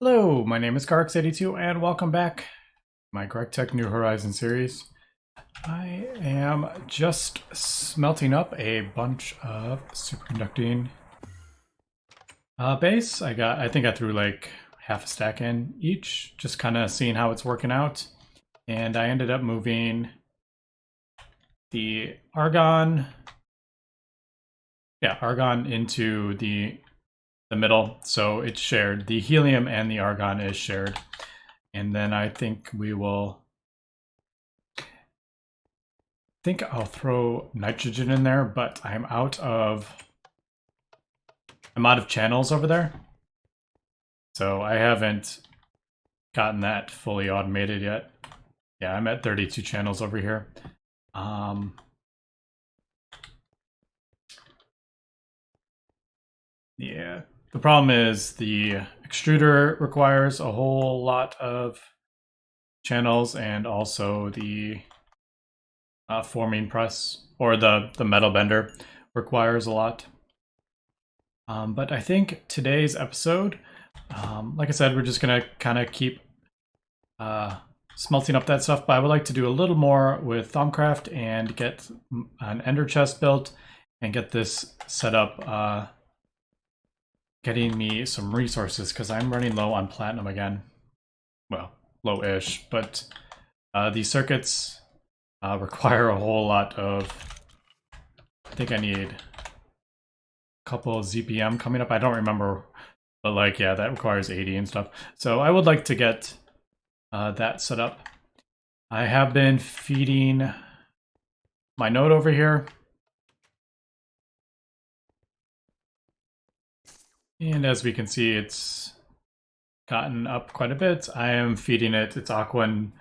Hello, my name is Garx82 and welcome back to my Gregtech New Horizons series. I am just smelting up a bunch of superconducting base. I think I threw like half a stack in each, just kind of seeing how it's working out. And I ended up moving the argon into the middle, so it's shared. The helium and the argon is shared. And then I think I'll throw nitrogen in there, but I'm out of channels over there. So I haven't gotten that fully automated yet. Yeah, I'm at 32 channels over here. Yeah, the problem is the extruder requires a whole lot of channels, and also the forming press, or the metal bender, requires a lot. But I think today's episode, like I said, we're just gonna kind of keep smelting up that stuff, but I would like to do a little more with Thaumcraft and get an ender chest built and get this set up, getting me some resources, because I'm running low on platinum again. Well, low-ish, but these circuits require a whole lot of... I think I need a couple of ZPM coming up. I don't remember, but like, yeah, that requires 80 and stuff. So I would like to get that set up. I have been feeding my node over here. And as we can see, it's gotten up quite a bit. I am feeding it. It's aqua, and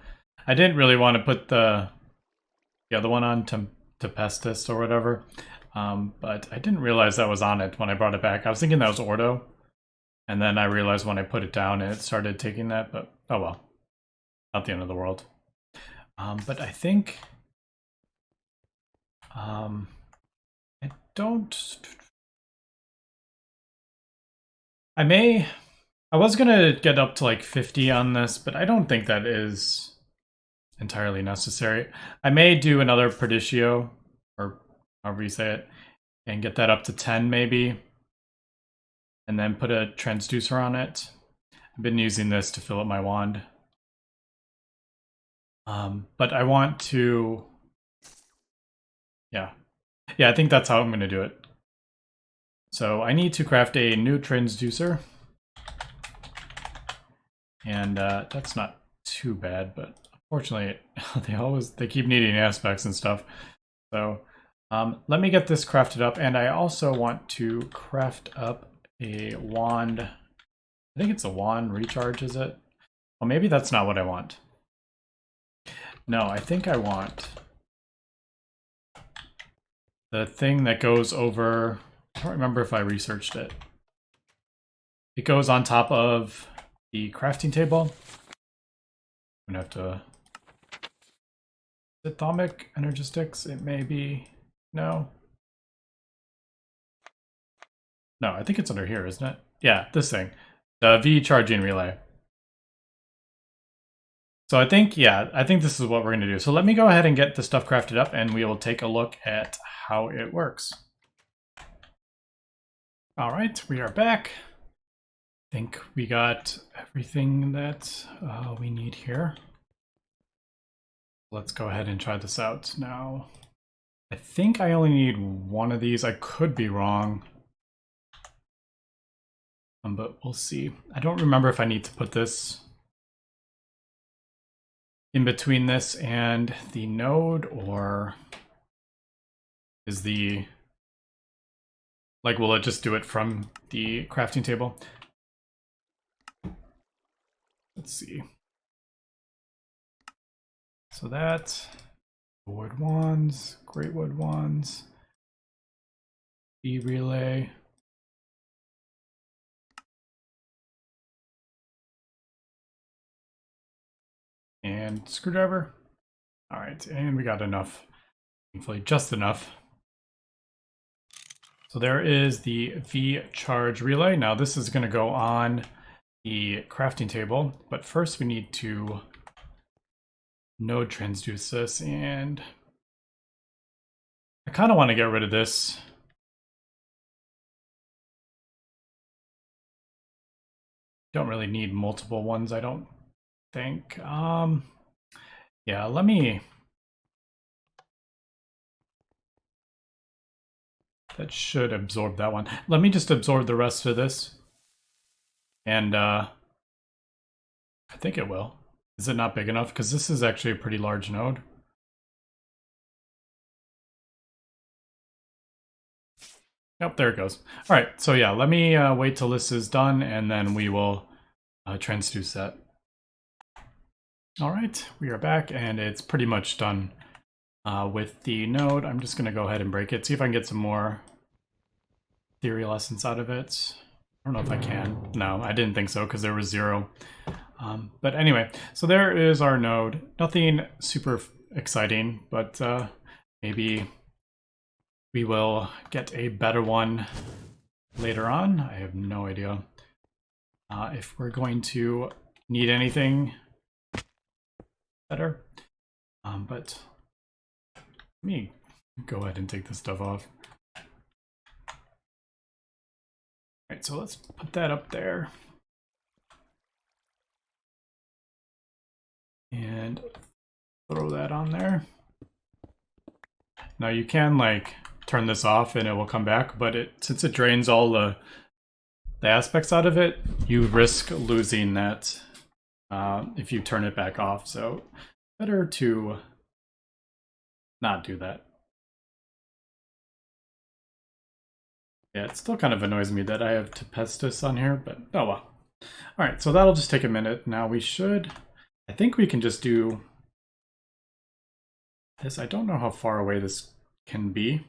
I didn't really want to put the other one on to pestis or whatever, but I didn't realize that was on it when I brought it back. I was thinking that was ordo, and then I realized when I put it down it started taking that, but oh well, not the end of the world. But I think I don't... I was gonna get up to like 50 on this, but I don't think that is entirely necessary. I may do another Perditio, or however you say it, and get that up to 10 maybe, and then put a transducer on it. I've been using this to fill up my wand. But I want to... Yeah, I think that's how I'm gonna do it. So I need to craft a new transducer. And that's not too bad, but unfortunately they keep needing aspects and stuff. So let me get this crafted up, and I also want to craft up a wand. I think it's a wand recharge, is it? Well, maybe that's not what I want. No, I think I want the thing that goes over... I don't remember if I researched it. It goes on top of the crafting table. I'm gonna have to... Is it Thaumic Energistics? It may be... No. No, I think it's under here, isn't it? Yeah, this thing. The V charging relay. So I think this is what we're gonna do. So let me go ahead and get the stuff crafted up, and we will take a look at how it works. All right, we are back. I think we got everything that we need here. Let's go ahead and try this out now. I think I only need one of these. I could be wrong, but we'll see. I don't remember if I need to put this in between this and the node, or is the... Like, will it just do it from the crafting table? Let's see. So that, wood wands, great wood wands, E relay. And screwdriver. All right, and we got enough, thankfully just enough. So there is the V charge relay. Now this is gonna go on the crafting table, but first we need to node transduce this, and I kind of want to get rid of this. Don't really need multiple ones, I don't think. Yeah, let me... That should absorb that one. Let me just absorb the rest of this. And I think it will. Is it not big enough? Because this is actually a pretty large node. Yep, there it goes. All right, so yeah, let me wait till this is done, and then we will transduce that. All right, we are back, and it's pretty much done with the node. I'm just going to go ahead and break it, see if I can get some more theory lessons out of it. I don't know if I can. No, I didn't think so, because there was 0. But anyway, so there is our node. Nothing super exciting, but maybe we will get a better one later on. I have no idea if we're going to need anything better. But let me go ahead and take this stuff off. All right, so let's put that up there. And throw that on there. Now you can like turn this off and it will come back, but since it drains all the aspects out of it, you risk losing that if you turn it back off. So better to not do that. Yeah, it still kind of annoys me that I have Tempestus on here, but oh well. All right, so that'll just take a minute. Now we should, I think we can just do this. I don't know how far away this can be.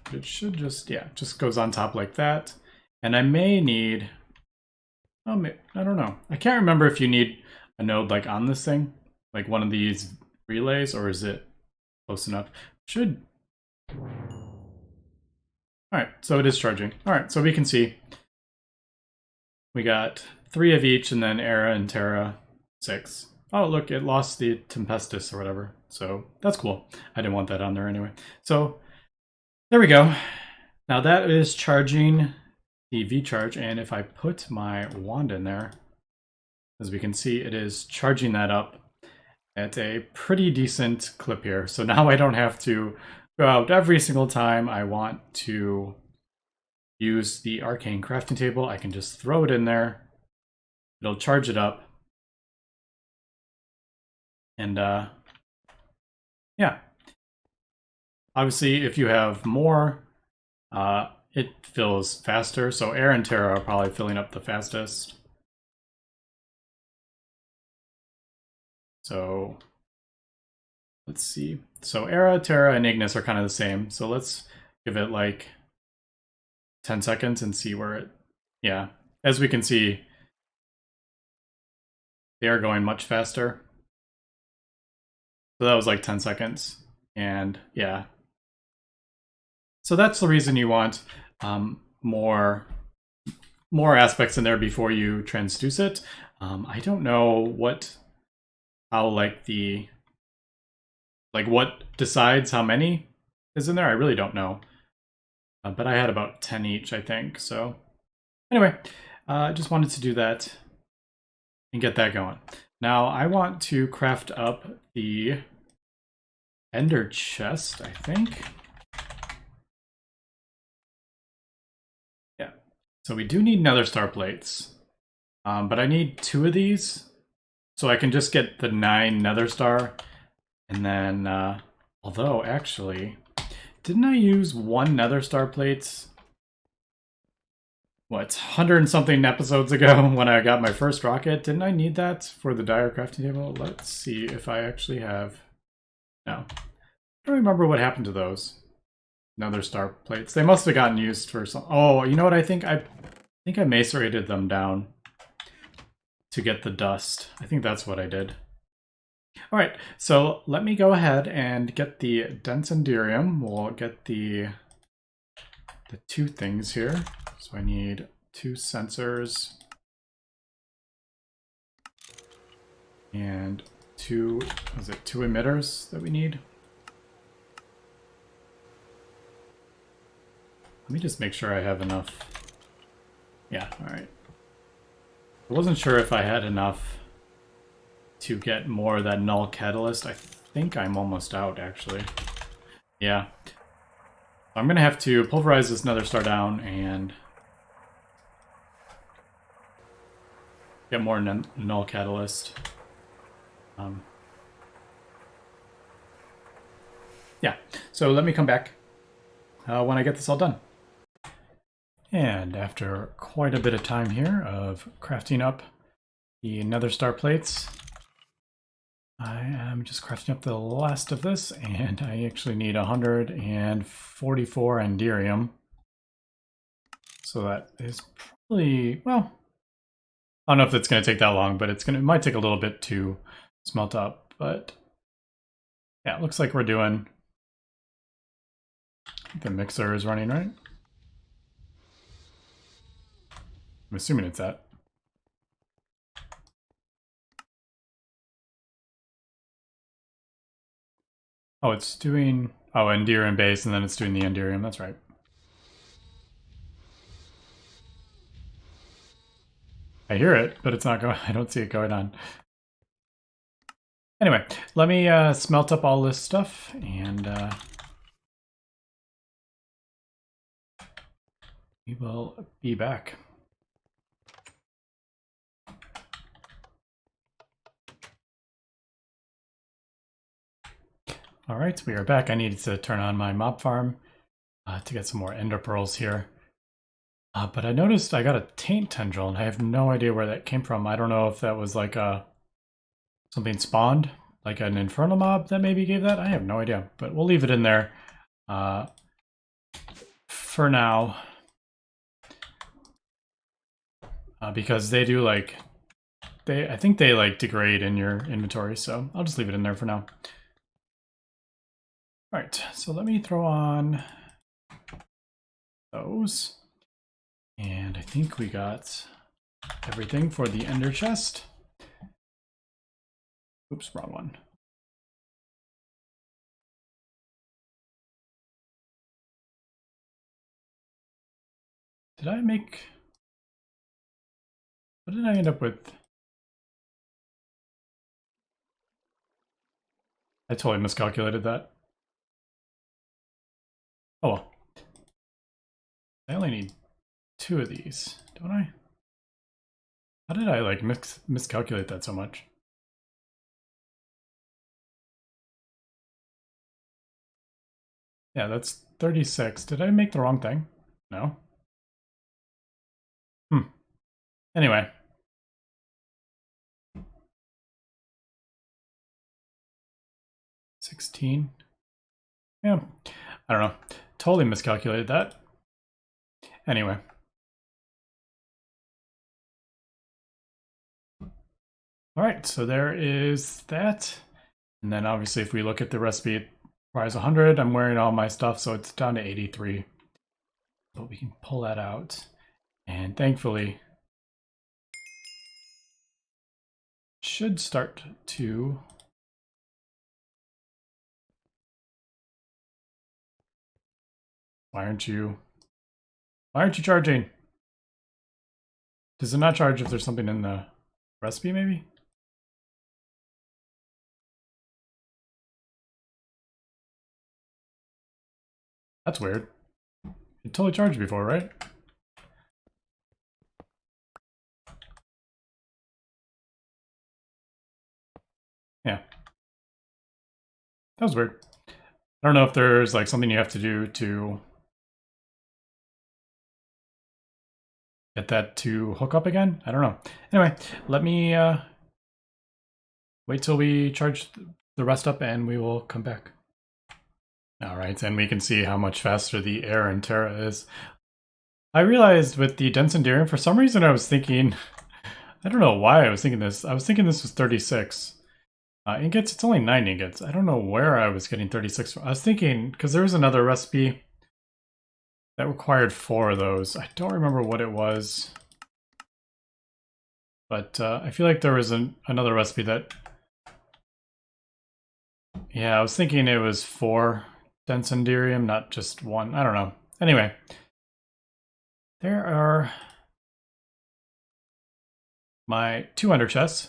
But it should just, yeah, just goes on top like that. And I may need, oh, I don't know. I can't remember if you need a node like on this thing, like one of these relays, or is it close enough? Should. All right, so it is charging. All right, so we can see we got 3 of each, and then Era and Terra 6. Oh, look, it lost the Tempestus or whatever. So that's cool. I didn't want that on there anyway. So there we go. Now that is charging the V-Charge, and if I put my wand in there, as we can see, it is charging that up at a pretty decent clip here. So now I don't have to go out every single time I want to use the arcane crafting table. I can just throw it in there. It'll charge it up. And yeah. Obviously, if you have more, it fills faster. So Air and Terra are probably filling up the fastest. So let's see. So Era, Terra, and Ignis are kind of the same. So let's give it like 10 seconds and see where it, yeah. As we can see, they are going much faster. So that was like 10 seconds. And yeah. So that's the reason you want more aspects in there before you transduce it. I don't know how what decides how many is in there. I really don't know. But I had about 10 each, I think. So anyway, I just wanted to do that and get that going. Now I want to craft up the Ender chest, I think. Yeah. So we do need nether star plates. But I need 2 of these. So I can just get the 9 nether star. And then, although actually, didn't I use 1 nether star plates? What, 100 and something episodes ago when I got my first rocket? Didn't I need that for the dire crafting table? Let's see if I actually have. No. I don't remember what happened to those nether star plates. They must have gotten used for some. Oh, you know what? I think I macerated them down to get the dust. I think that's what I did. All right, so let me go ahead and get the dense enderium. We'll get the 2 things here. So I need 2 sensors and two emitters that we need. Let me just make sure I have enough. Yeah, all right. I wasn't sure if I had enough to get more of that null catalyst. I think I'm almost out, actually. Yeah. I'm going to have to pulverize this nether star down and get more null catalyst. Yeah, so let me come back when I get this all done. And after quite a bit of time here of crafting up the nether star plates, I am just crafting up the last of this, and I actually need 144 Anderium. So that is probably, well, I don't know if it's going to take that long, but it might take a little bit to smelt up. But yeah, it looks like we're doing. The mixer is running, right? I'm assuming it's that. Oh, it's doing Anderium base, and then it's doing the Anderium. That's right. I hear it, but it's not going. I don't see it going on. Anyway, let me smelt up all this stuff, and we will be back. All right, we are back. I needed to turn on my mob farm to get some more ender pearls here. But I noticed I got a taint tendril, and I have no idea where that came from. I don't know if that was like something spawned, like an infernal mob that maybe gave that. I have no idea, but we'll leave it in there for now. Because they do like, I think they like degrade in your inventory, so I'll just leave it in there for now. All right, so let me throw on those. And I think we got everything for the ender chest. Oops, wrong one. Did I make... What did I end up with? I totally miscalculated that. Oh well. I only need 2 of these, don't I? How did I like miscalculate that so much? Yeah, that's 36. Did I make the wrong thing? No. Anyway. $16. Yeah, I don't know. Totally miscalculated that. Anyway. All right, so there is that. And then obviously if we look at the recipe, it requires 100. I'm wearing all my stuff, so it's down to 83. But we can pull that out. And thankfully, should start to... Why aren't you charging? Does it not charge if there's something in the recipe, maybe? That's weird. It totally charged before, right? Yeah. That was weird. I don't know if there's like something you have to do to get that to hook up again. I don't know. Anyway, let me wait till we charge the rest up and we will come back. All right, and we can see how much faster the air in Terra is. I realized with the dense Enderium, for some reason I was thinking, I don't know why I was thinking this. I was thinking this was 36. Ingots, it's only 9 ingots. I don't know where I was getting 36 from. I was thinking, because there was another recipe That required 4 of those. I don't remember what it was. But I feel like there was another recipe that... Yeah, I was thinking it was 4 densendirium, not just 1. I don't know. Anyway. There are my 2 ender chests.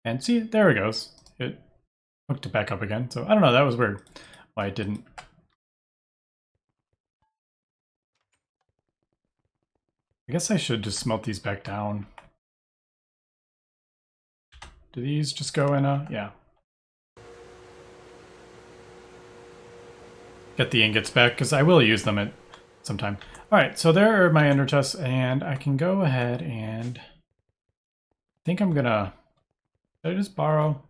And see, there it goes. It hooked it back up again. So I don't know, that was weird. Why it didn't. I guess I should just smelt these back down. Do these just go in a... yeah. Get the ingots back, because I will use them at some time. Alright, so there are my ender chests, and I can go ahead and... I think I'm gonna... Did I just borrow?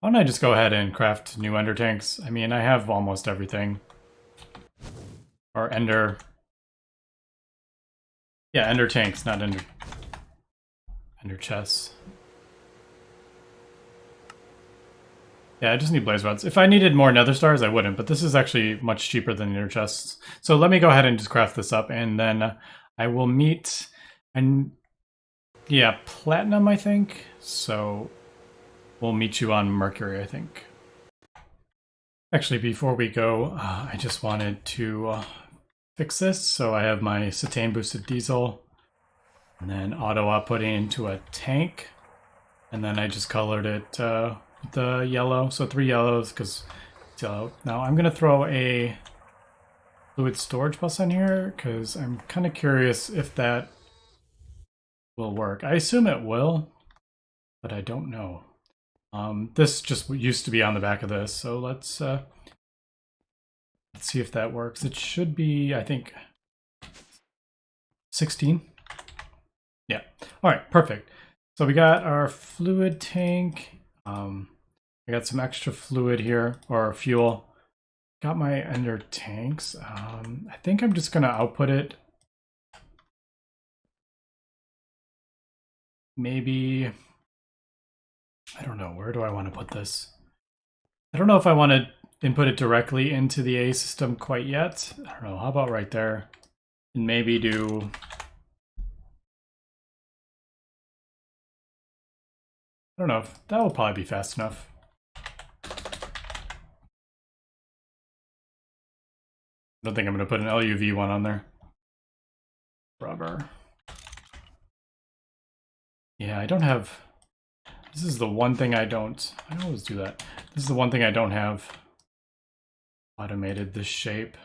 Why don't I just go ahead and craft new ender tanks? I mean, I have almost everything. Or ender... Yeah, ender tanks, not ender chests. Yeah, I just need blaze rods. If I needed more nether stars, I wouldn't, but this is actually much cheaper than ender chests. So let me go ahead and just craft this up, and then I will meet... and yeah, platinum, I think. So we'll meet you on Mercury, I think. Actually, before we go, I just wanted to fix this. So I have my cetane boosted diesel, and then auto outputting into a tank, and then I just colored it with the yellow. So 3 yellows because it's yellow. Now I'm gonna throw a fluid storage bus in here because I'm kind of curious if that will work. I assume it will, but I don't know. This just used to be on the back of this, so let's see if that works. It should be, I think, 16. Yeah. All right, perfect. So we got our fluid tank. I got some extra fluid here, or fuel. Got my ender tanks. I think I'm just gonna output it. Maybe, I don't know, where do I want to put this? I don't know if I want to input it directly into the A system quite yet. I don't know, how about right there? And maybe do... I don't know, if that will probably be fast enough. I don't think I'm going to put an LUV one on there. Rubber. Yeah, I don't have... This is the one thing I don't... I always do that. This is the one thing I don't have automated, this shape.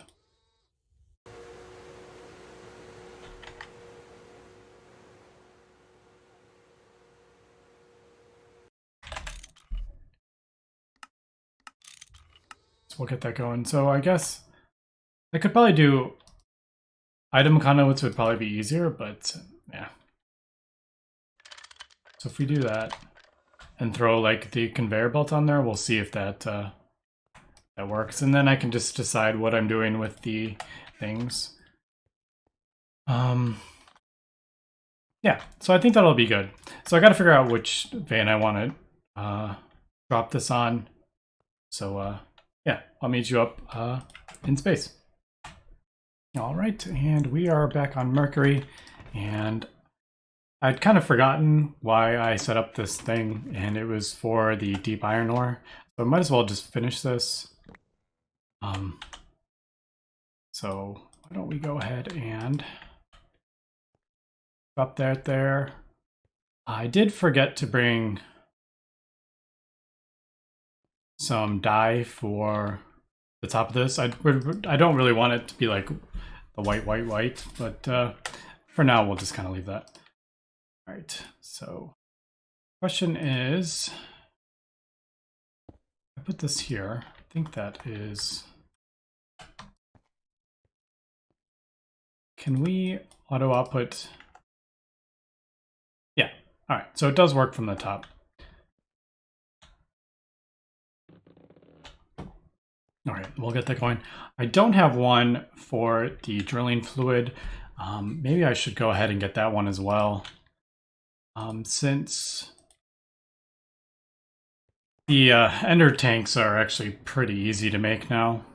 So we'll get that going. So I guess I could probably do item conduits would probably be easier, but yeah. So if we do that and throw like the conveyor belt on there, we'll see if that that works. And then I can just decide what I'm doing with the things. Yeah, so I think that'll be good. So I got to figure out which vein I want to drop this on. So yeah, I'll meet you up in space. All right, and we are back on Mercury, and I'd kind of forgotten why I set up this thing, and it was for the deep iron ore. So I might as well just finish this. So why don't we go ahead and drop that there. I did forget to bring some dye for the top of this. I don't really want it to be like the white, but for now we'll just kind of leave that. All right, so question is, I put this here. I think that is, can we auto output? Yeah, all right, so it does work from the top. All right, we'll get that going. I don't have one for the drilling fluid. Maybe I should go ahead and get that one as well. Since the ender tanks are actually pretty easy to make now.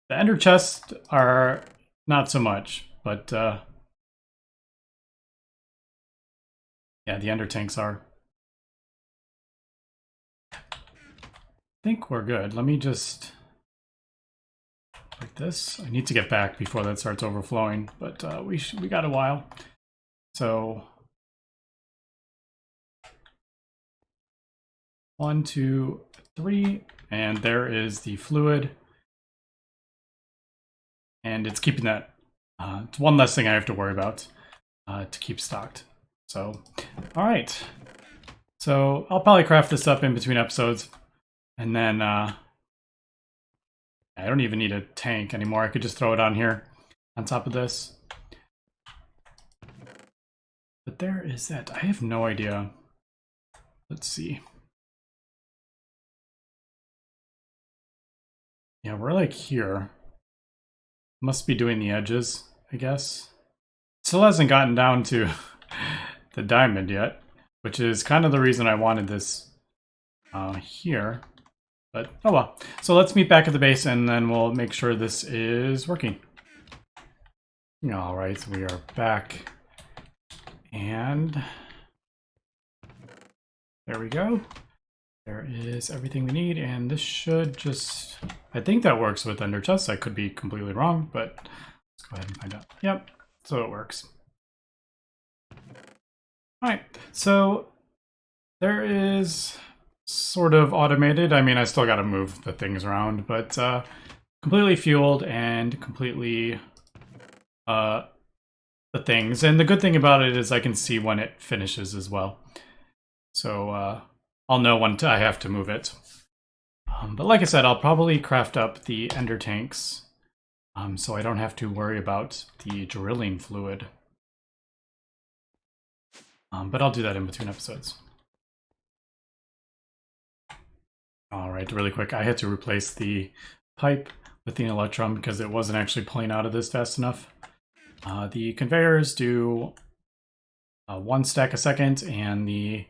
The ender chests are not so much, but yeah, the ender tanks are. I think we're good. Let me just like this. I need to get back before that starts overflowing, but we got a while. So 1, 2, 3, and there is the fluid, and it's keeping that. It's one less thing I have to worry about to keep stocked. So, all right. So I'll probably craft this up in between episodes, and then I don't even need a tank anymore. I could just throw it on here on top of this. But there is that. I have no idea. Let's see. Yeah, we're like here. Must be doing the edges, I guess. Still hasn't gotten down to the diamond yet, which is kind of the reason I wanted this here. But oh well. So let's meet back at the base and then we'll make sure this is working. All right, we are back. And there we go. There is everything we need, and this should just... I think that works with ender chests. I could be completely wrong, but let's go ahead and find out. Yep, so it works. All right, so there is sort of automated. I mean, I still got to move the things around, but completely fueled and completely the things. And the good thing about it is I can see when it finishes as well. So I'll know when I have to move it. But like I said, I'll probably craft up the ender tanks so I don't have to worry about the drilling fluid. But I'll do that in between episodes. All right, really quick, I had to replace the pipe with the electrum because it wasn't actually pulling out of this fast enough. The conveyors do 1 stack a second, and the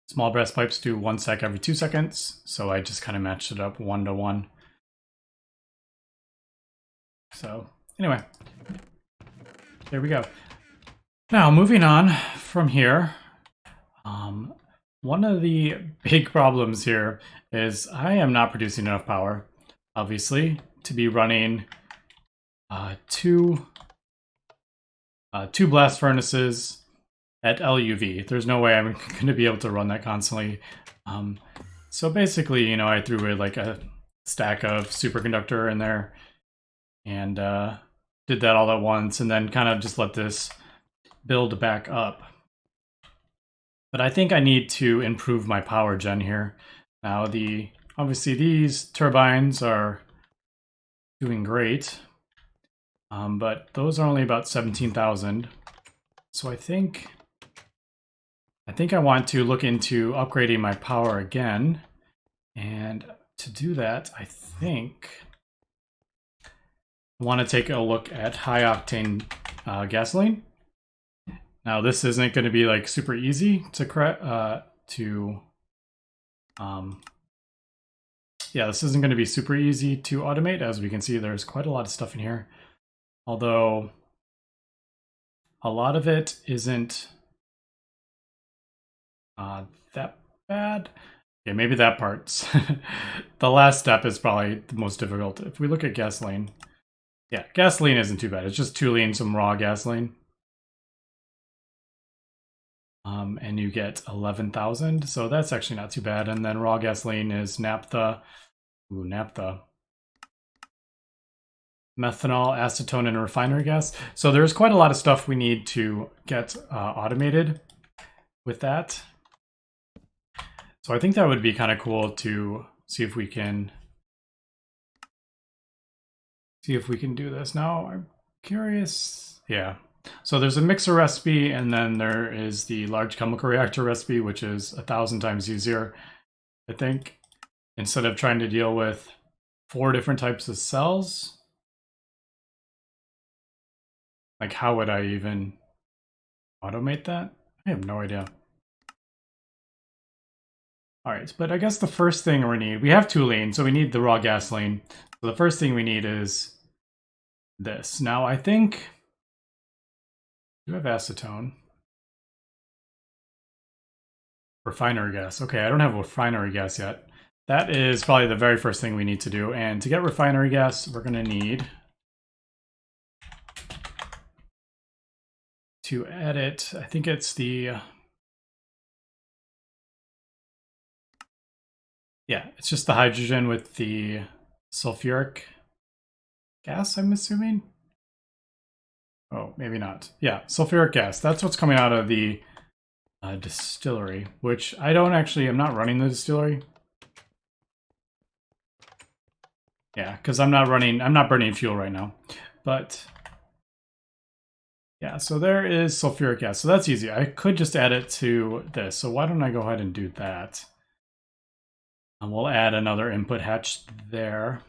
small brass pipes do 1 stack every 2 seconds, so I just kind of matched it up 1 to 1. So anyway, there we go. Now moving on from here, one of the big problems here is I am not producing enough power, obviously, to be running two blast furnaces at LUV. There's no way I'm going to be able to run that constantly. So basically, you know, I threw like a stack of superconductor in there and did that all at once, and then kind of just let this build back up. But I think I need to improve my power gen here. Now, obviously these turbines are doing great, but those are only about 17,000. So I think I want to look into upgrading my power again. And to do that, I think I want to take a look at high octane gasoline. Now, this isn't going to be like super easy to yeah, this isn't going to be super easy to automate. As we can see, there's quite a lot of stuff in here, although a lot of it isn't that bad. Yeah, maybe that part's the last step is probably the most difficult. If we look at gasoline, yeah, gasoline isn't too bad. It's just toluene, some raw gasoline. And you get 11,000, so that's actually not too bad. And then raw gasoline is naphtha. Ooh, naphtha. Methanol, acetone, and refinery gas. So there's quite a lot of stuff we need to get automated with that. So I think that would be kind of cool to see if we can do this. Now, I'm curious. Yeah. So there's a mixer recipe, and then there is the large chemical reactor recipe, which is 1,000 times easier, I think, instead of trying to deal with 4 different types of cells. Like, how would I even automate that? I have no idea. All right, but I guess the first thing we need, we have toluene, so we need the raw gasoline. So the first thing we need is this. Now I think, do I have acetone? Refinery gas. Okay, I don't have refinery gas yet. That is probably the very first thing we need to do. And to get refinery gas, we're gonna need to edit, I think it's the, yeah, it's just the hydrogen with the sulfuric gas, I'm assuming. Oh, maybe not. Yeah, sulfuric gas. That's what's coming out of the distillery, which I don't actually, I'm not running the distillery. Yeah, because I'm not burning fuel right now. But yeah, so there is sulfuric acid. So that's easy. I could just add it to this. So why don't I go ahead and do that? And we'll add another input hatch there.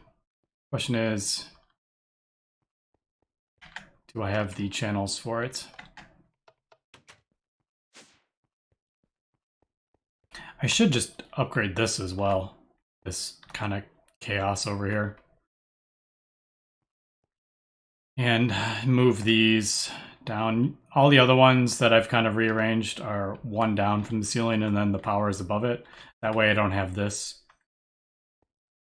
Question is, do I have the channels for it? I should just upgrade this as well. This kind of chaos over here. And move these down. All the other ones that I've kind of rearranged are one down from the ceiling, and then the power is above it. That way I don't have this.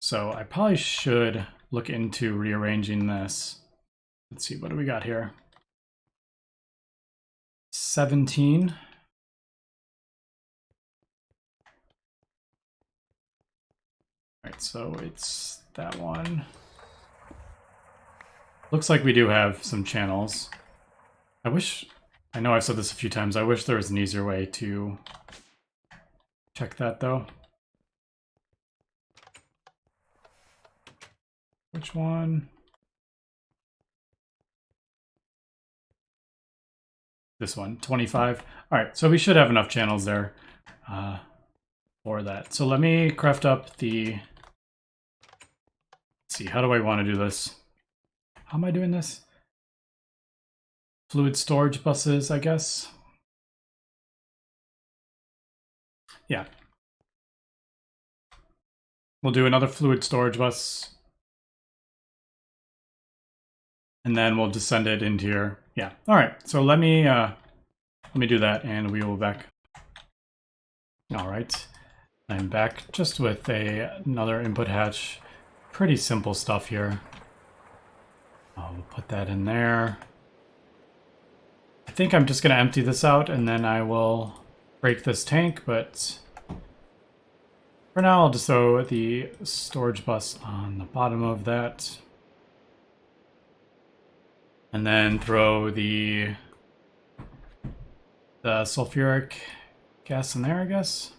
So I probably should look into rearranging this. Let's see, what do we got here? 17. All right, so it's that one. Looks like we do have some channels. I know I've said this a few times, I wish there was an easier way to check that though. Which one? This one, 25. All right, so we should have enough channels there for that. So let me craft up the, let's see, how do I want to do this? How am I doing this? Fluid storage buses, I guess. Yeah. We'll do another fluid storage bus. And then we'll just send it into here. Yeah. All right. So let me do that, and we will be back. All right. I'm back just with another input hatch. Pretty simple stuff here. We'll put that in there. I think I'm just going to empty this out, and then I will break this tank, but for now I'll just throw the storage bus on the bottom of that. And then throw the sulfuric gas in there, I guess.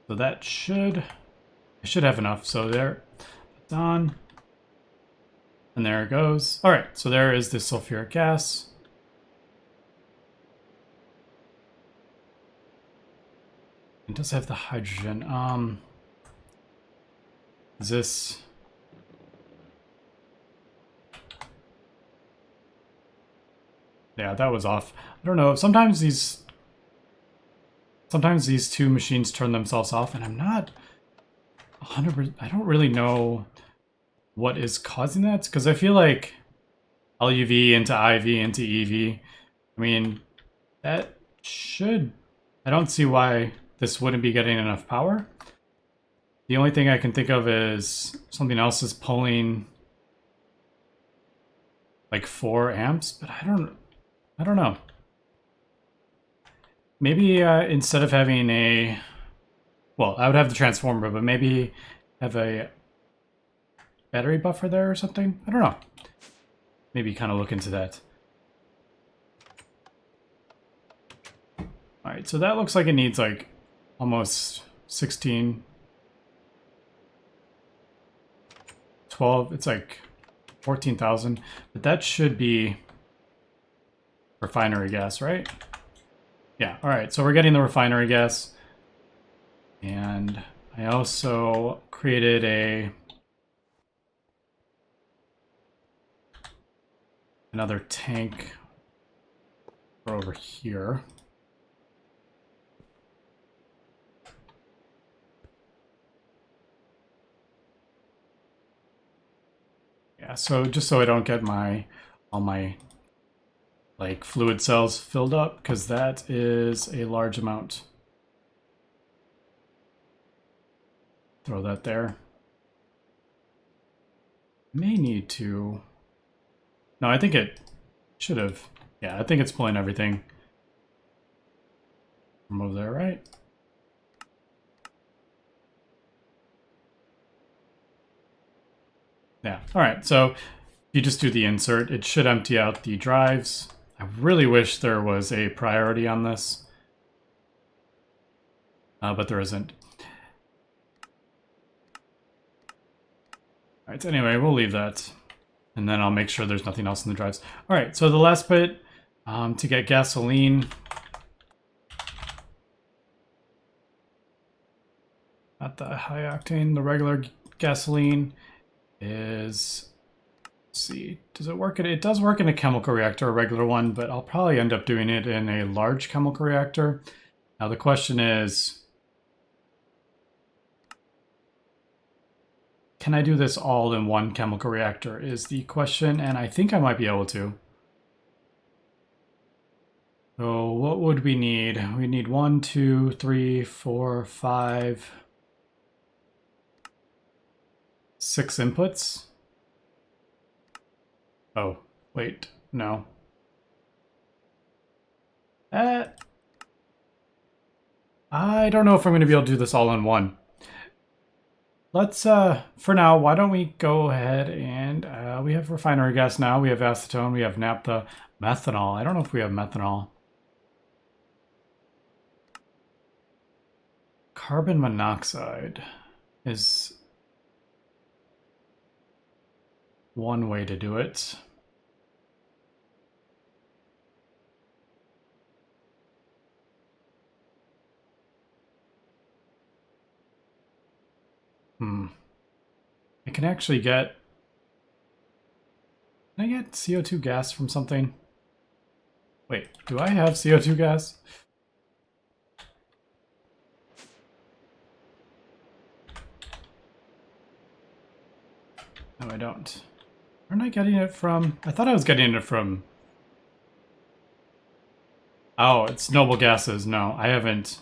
So that I should have enough. So there, it's on. And there it goes. All right, so there is the sulfuric gas. It does have the hydrogen. Is this... Yeah, that was off. I don't know. Sometimes these two machines turn themselves off, and I'm not 100%. I don't really know what is causing that, because I feel like LUV into IV into EV. I mean, that should... I don't see why this wouldn't be getting enough power. The only thing I can think of is something else is pulling like 4 amps, but I don't know. Maybe instead of having a, well, I would have the transformer, but maybe have a battery buffer there or something. I don't know. Maybe kind of look into that. All right, so that looks like it needs like almost 16. 12, it's like 14,000, but that should be refinery gas, right? Yeah, all right, so we're getting the refinery gas. And I also created another tank. over here. Yeah, so just so I don't get all my like fluid cells filled up, because that is a large amount. Throw that there. May need to. No, I think it should have. Yeah, I think it's pulling everything from over there, right? Yeah, all right, so if you just do the insert, it should empty out the drives. I really wish there was a priority on this, but there isn't. All right, so anyway, we'll leave that, and then I'll make sure there's nothing else in the drives. All right, so the last bit, to get gasoline, not the high octane, the regular gasoline is, let's see, does it work? It does work in a chemical reactor, a regular one, but I'll probably end up doing it in a large chemical reactor. Now the question is, can I do this all in one chemical reactor is the question, and I think I might be able to. So what would we need? We need 1, 2, 3, 4, 5, 6 inputs. Oh, wait, no. I don't know if I'm going to be able to do this all in one. Let's, for now, why don't we go ahead and, we have refinery gas now, we have acetone, we have naphtha, methanol. I don't know if we have methanol. Carbon monoxide is one way to do it. I can actually get... Can I get CO2 gas from something? Wait, do I have CO2 gas? No, I don't. Where am I getting it from? I thought I was getting it from... Oh, it's noble gases. No, I haven't...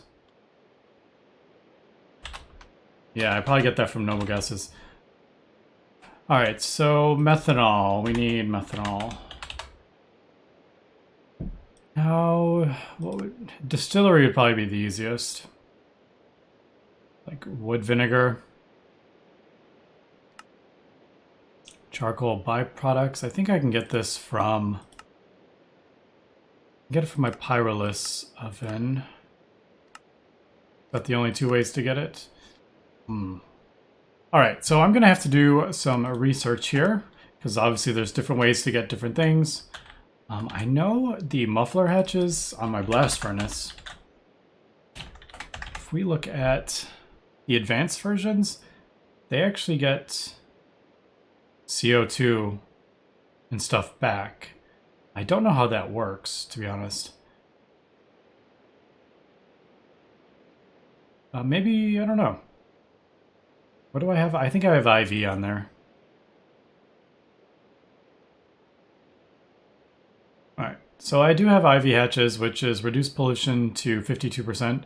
Yeah, I probably get that from noble gases. Alright, so methanol. We need methanol. Now, distillery would probably be the easiest. Like wood vinegar. Charcoal byproducts. I think I can get this from... Get it from my pyrolysis oven. But the only two ways to get it? Alright, so I'm going to have to do some research here, because obviously there's different ways to get different things. I know the muffler hatches on my blast furnace. If we look at the advanced versions, they actually get CO2 and stuff back. I don't know how that works, to be honest. Maybe, I don't know. What do I have? I think I have IV on there. Alright, so I do have IV hatches, which is reduced pollution to 52%.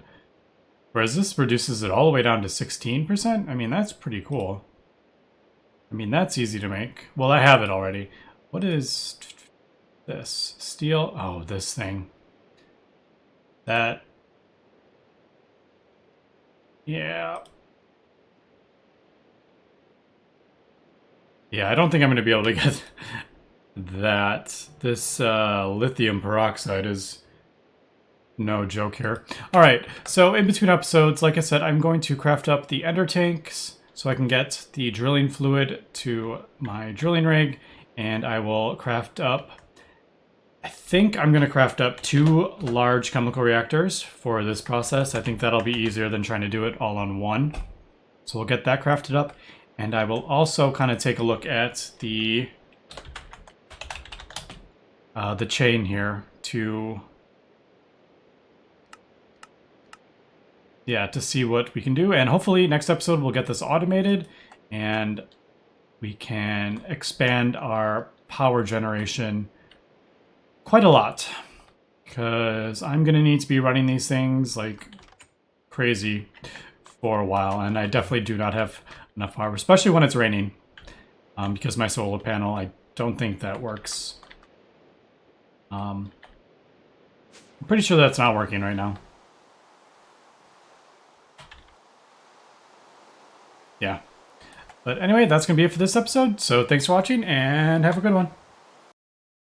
Whereas this reduces it all the way down to 16%? I mean, that's pretty cool. I mean, that's easy to make. Well, I have it already. What is this? Steel? Oh, this thing. That. Yeah. Yeah, I don't think I'm going to be able to get that. This lithium peroxide is no joke here. All right, so in between episodes, like I said, I'm going to craft up the ender tanks so I can get the drilling fluid to my drilling rig, and I will craft up... I think I'm going to craft up 2 large chemical reactors for this process. I think that'll be easier than trying to do it all on one. So we'll get that crafted up. And I will also kind of take a look at the chain here to yeah, to see what we can do. And hopefully next episode we'll get this automated and we can expand our power generation quite a lot. Because I'm going to need to be running these things like crazy for a while. And I definitely do not have enough power, especially when it's raining. Because my solar panel, I don't think that works. I'm pretty sure that's not working right now. Yeah. But anyway, that's going to be it for this episode. So thanks for watching and have a good one.